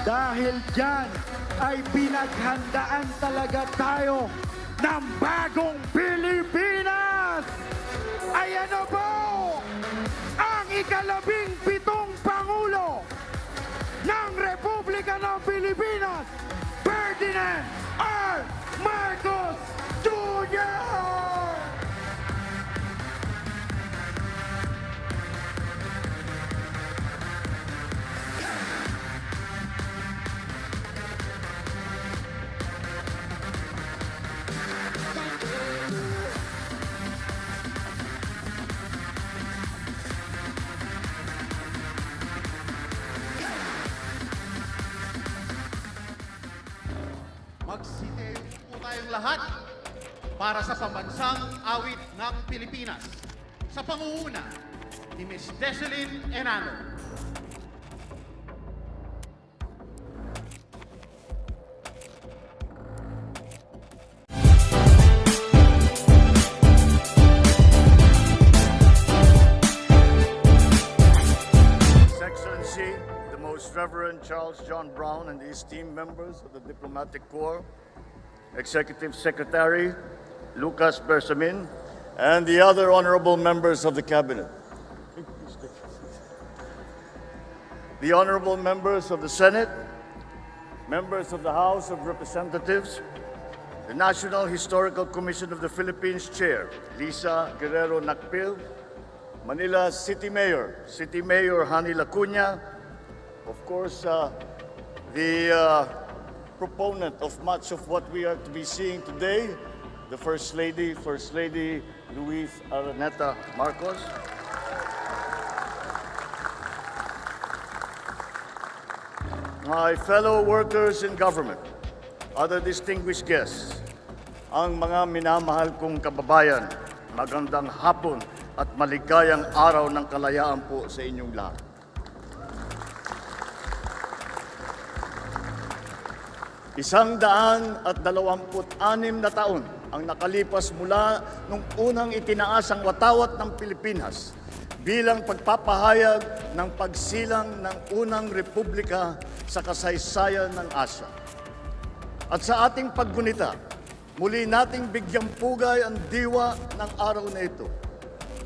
Dahil dyan ay pinaghandaan talaga tayo ng bagong Pilipinas! Ayan na po ang ika-17 Pangulo ng Republika ng Pilipinas, Ferdinand R. Marcos Jr. Magsitayo po tayong lahat para sa pambansang awit ng Pilipinas sa pangunguna ni Ms. Deseline Enano. His Excellency, the Most Reverend Charles John Brown and the esteemed members of the Diplomatic Corps, Executive Secretary Lucas Bersamin, and the other honorable members of the Cabinet. The honorable members of the Senate, members of the House of Representatives, the National Historical Commission of the Philippines Chair, Lisa Guerrero Nakpil, Manila City Mayor Hani Lacuna, of course, the proponent of much of what we are to be seeing today, the First Lady Luis Araneta Marcos. My fellow workers in government, other distinguished guests, ang mga minamahal kong kababayan, magandang hapon at maligayang araw ng kalayaan po sa inyong lahat. Isang 126 na taon ang nakalipas mula nung unang itinaas ang watawat ng Pilipinas bilang pagpapahayag ng pagsilang ng unang republika sa kasaysayan ng Asya. At sa ating paggunita, muli nating bigyang pugay ang diwa ng araw na ito,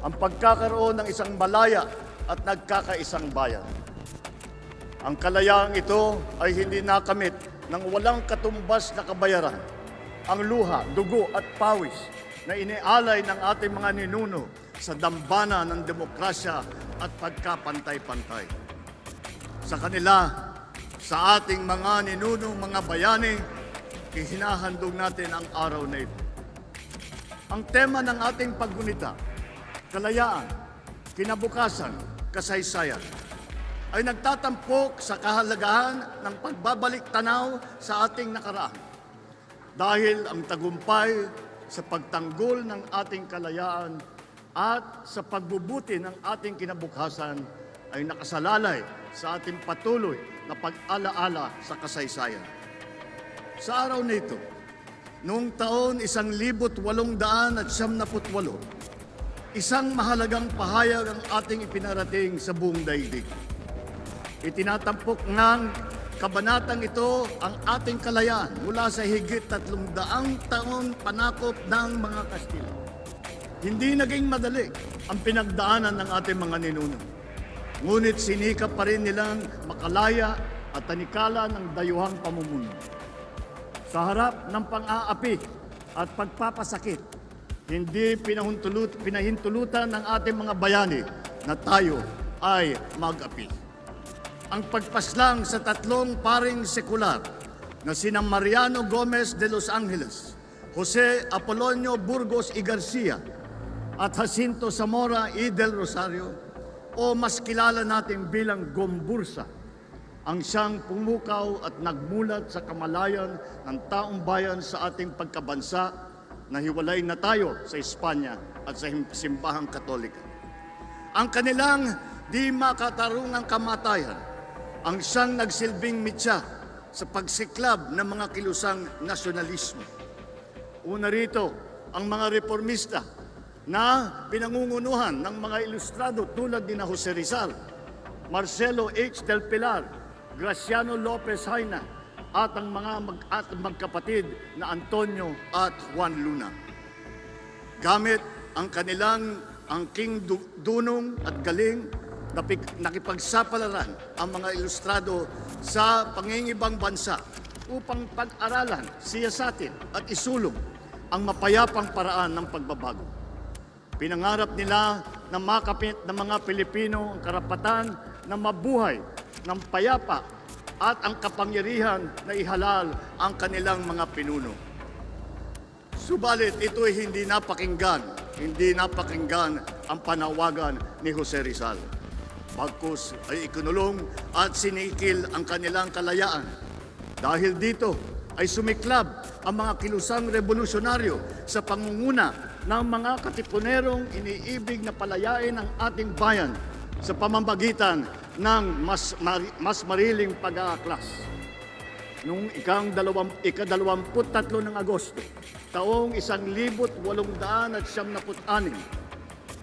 ang pagkakaroon ng isang malaya at nagkakaisang bayan. Ang kalayaang ito ay hindi nakamit ng walang katumbas na kabayaran, ang luha, dugo at pawis na inialay ng ating mga ninuno sa dambana ng demokrasya at pagkapantay-pantay. Sa kanila, sa ating mga ninunong mga bayani, ihinahandog natin ang araw na ito. Ang tema ng ating paggunita, kalayaan, kinabukasan, kasaysayan, ay nagtatampok sa kahalagahan ng pagbabalik tanaw sa ating nakaraan. Dahil ang tagumpay sa pagtanggol ng ating kalayaan at sa pagbubuti ng ating kinabukasan ay nakasalalay sa ating patuloy na pag-alaala sa kasaysayan. Sa araw na ito, noong taon 1878, isang mahalagang pahayag ang ating ipinarating sa buong daigdig. Itinatampok ngang kabanatang ito ang ating kalayaan mula sa higit 300 taon panakop ng mga Kastila. Hindi naging madali ang pinagdaanan ng ating mga ninuno. Ngunit sinikap pa rin nilang makalaya at tanikala ng dayuhang pamumuno. Sa harap ng pang-aapi at pagpapasakit, hindi pinahintulutan ng ating mga bayani na tayo ay mag-api. Ang pagpaslang sa 3 paring sekular na sina Mariano Gomez de Los Angeles, Jose Apolonio Burgos y Garcia at Jacinto Zamora y del Rosario, o mas kilala natin bilang Gombursa, ang siyang pumukaw at nagmulat sa kamalayan ng taong bayan sa ating pagkabansa na hiwalay na tayo sa Espanya at sa simbahang Katolika. Ang kanilang di makatarungang kamatayan ang siyang nagsilbing mitya sa pagsiklab ng mga kilusang nasyonalismo. Una rito, ang mga reformista na pinangungunuhan ng mga ilustrado tulad ni Jose Rizal, Marcelo H. del Pilar, Graciano Lopez Haina at ang magkapatid na Antonio at Juan Luna. Gamit ang kanilang angking dunong at galing, nakipagsapalaran ang mga ilustrado sa pangingibang bansa upang pag-aralan, siyasatin at isulong ang mapayapang paraan ng pagbabago. Pinangarap nila na makamit ng mga Pilipino ang karapatan na mabuhay ng payapa at ang kapangyarihan na ihalal ang kanilang mga pinuno. Subalit ito ay hindi napakinggan ang panawagan ni Jose Rizal. Bagkus ay ikinulong at sinikil ang kanilang kalayaan. Dahil dito ay sumiklab ang mga kilusang revolusyonaryo sa pangunguna ng mga katipunerong iniibig na palayain ang ating bayan sa pamamagitan ng mas mariling pag-aaklas. Noong ika-23 ng Agosto, taong 1876,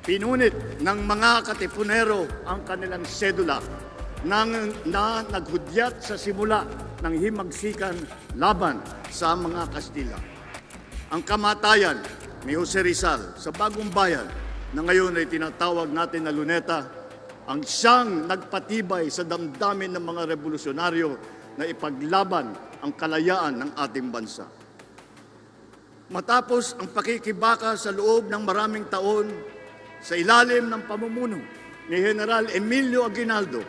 pinunit ng mga katipunero ang kanilang sedula na naghudyat sa simula ng himagsikan laban sa mga Kastila. Ang kamatayan ni Jose Rizal sa Bagong Bayan na ngayon ay tinatawag natin na Luneta, ang siyang nagpatibay sa damdamin ng mga revolusyonaryo na ipaglaban ang kalayaan ng ating bansa. Matapos ang pakikibaka sa loob ng maraming taon, sa ilalim ng pamumuno ni General Emilio Aguinaldo,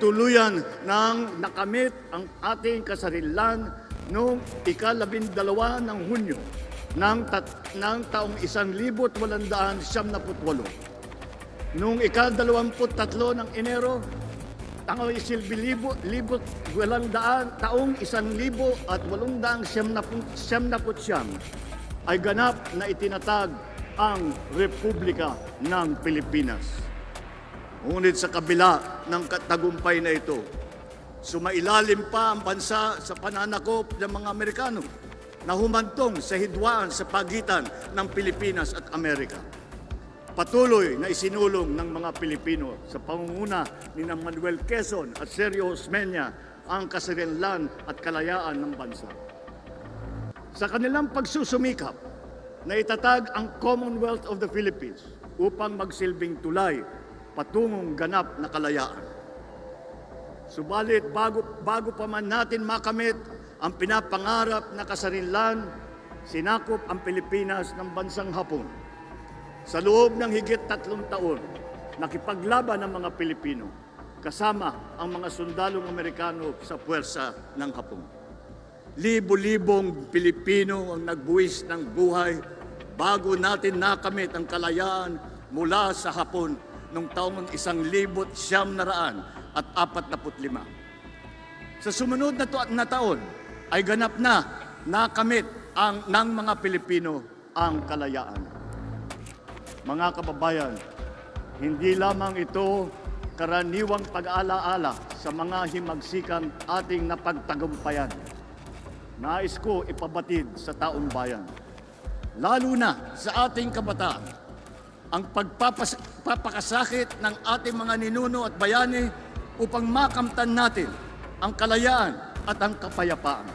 tuluyan nang nakamit ang ating kasarilan noong ika-12 ng Hunyo ng taong 1878. Noong ika-23 ng Enero, taong 1879 ay ganap na itinatag ang Republika ng Pilipinas. Ngunit sa kabila ng tagumpay na ito, sumailalim pa ang bansa sa pananakop ng mga Amerikano na humantong sa hidwaan sa pagitan ng Pilipinas at Amerika. Patuloy na isinulong ng mga Pilipino sa pangunguna ni Manuel Quezon at Sergio Osmeña ang kasarian at kalayaan ng bansa. Sa kanilang pagsusumikap na itatag ang Commonwealth of the Philippines upang magsilbing tulay patungong ganap na kalayaan. Subalit bago pa man natin makamit ang pinapangarap na kasarian, sinakop ang Pilipinas ng bansang Hapon. Sa loob ng higit 3 taon, nakipaglaban ang mga Pilipino kasama ang mga sundalong Amerikano sa puwersa ng Hapon. Libo-libong Pilipino ang nagbuwis ng buhay bago natin nakamit ang kalayaan mula sa Hapon noong taong 1945. Sa sumunod na taon ay ganap na nakamit ng mga Pilipino ang kalayaan. Mga kababayan, hindi lamang ito karaniwang pag-alaala sa mga himagsikan ating napagtagumpayan. Nais ko ipabatid sa taong bayan, lalo na sa ating kabataan, ang pagpapakasakit ng ating mga ninuno at bayani upang makamtan natin ang kalayaan at ang kapayapaan.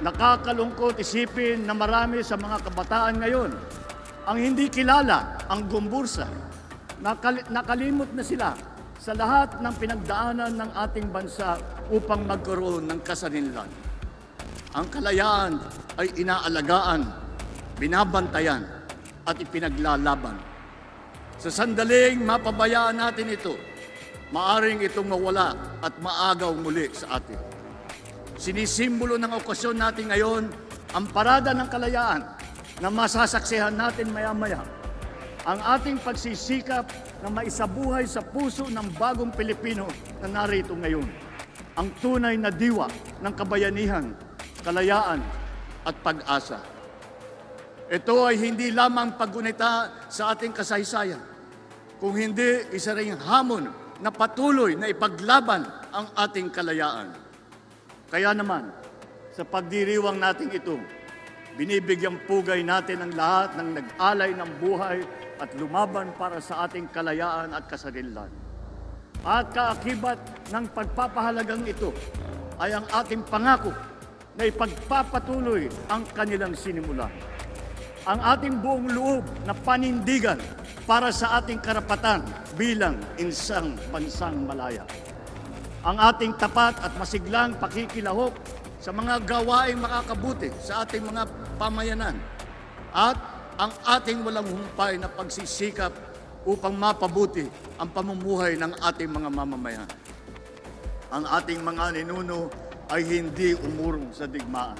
Nakakalungkot isipin na marami sa mga kabataan ngayon ang hindi kilala ang Gumbursa. Nakalimot na sila sa lahat ng pinagdaanan ng ating bansa upang magkaroon ng kasarinlan. Ang kalayaan ay inaalagaan, binabantayan at ipinaglalaban. Sa sandaling mapabayaan natin ito, maaring itong mawala at maagaw muli sa atin. Sinisimbolo ng okasyon natin ngayon ang parada ng kalayaan na masasaksihan natin maya-maya, ang ating pagsisikap na maisabuhay sa puso ng bagong Pilipino na narito ngayon, ang tunay na diwa ng kabayanihan, kalayaan at pag-asa. Ito ay hindi lamang paggunita sa ating kasaysayan, kung hindi isa ring hamon na patuloy na ipaglaban ang ating kalayaan. Kaya naman, sa pagdiriwang natin ito, binibigyang pugay natin ang lahat ng nag-alay ng buhay at lumaban para sa ating kalayaan at kasarinlan. At kaakibat ng pagpapahalagang ito ay ang ating pangako na ipagpapatuloy ang kanilang sinimula. Ang ating buong loob na panindigan para sa ating karapatan bilang isang bansang malaya. Ang ating tapat at masiglang pakikilahok sa mga gawaing makakabuti sa ating mga pamayanan at ang ating walang humpay na pagsisikap upang mapabuti ang pamumuhay ng ating mga mamamayan. Ang ating mga ninuno ay hindi umurong sa digmaan.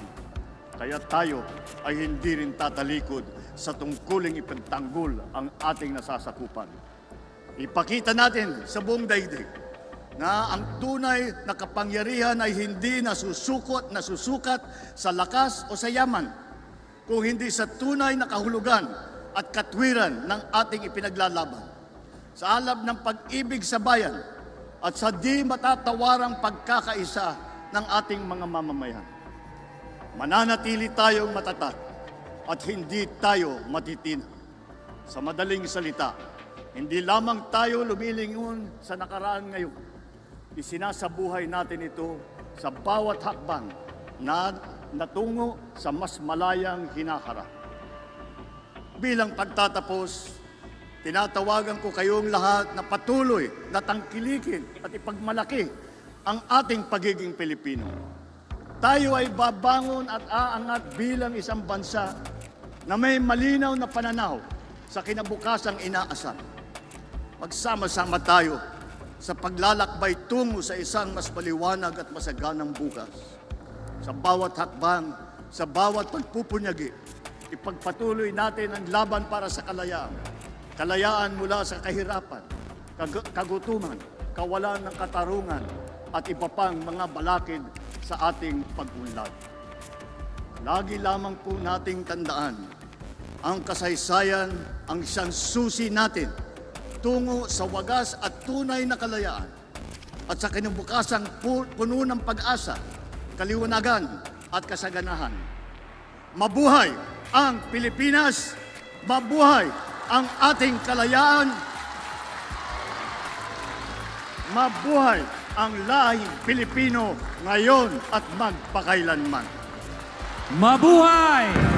Kaya tayo ay hindi rin tatalikod sa tungkuling ipagtanggol ang ating nasasakupan. Ipakita natin sa buong daigdig na ang tunay na kapangyarihan ay hindi nasusukat sa lakas o sa yaman, kung hindi sa tunay na kahulugan at katwiran ng ating ipinaglalaban. Sa alab ng pag-ibig sa bayan at sa di matatawarang pagkakaisa ng ating mga mamamayan. Mananatili tayong matatag at hindi tayo matitina. Sa madaling salita, hindi lamang tayo lumilingon sa nakaraan ngayon. Isinasabuhay natin ito sa bawat hakbang na natungo sa mas malayang hinaharap. Bilang pagtatapos, tinatawagan ko kayong lahat na patuloy na tangkilikin at ipagmalaki ang ating pagiging Pilipino. Tayo ay babangon at aangat bilang isang bansa na may malinaw na pananaw sa kinabukasang inaasam. Magsama-sama tayo sa paglalakbay tungo sa isang mas maliwanag at masaganang bukas. Sa bawat hakbang, sa bawat pagpupunyagi, ipagpatuloy natin ang laban para sa kalayaan. Kalayaan mula sa kahirapan, kagutuman, kawalan ng katarungan, at iba pang mga balakid sa ating pag-unlad. Lagi lamang po nating tandaan, ang kasaysayan ang isang susi natin tungo sa wagas at tunay na kalayaan at sa kinabukasang puno ng pag-asa, kaliwanagan at kasaganahan. Mabuhay ang Pilipinas! Mabuhay ang ating kalayaan! Mabuhay ang lahing Pilipino ngayon at magpakailanman! Mabuhay!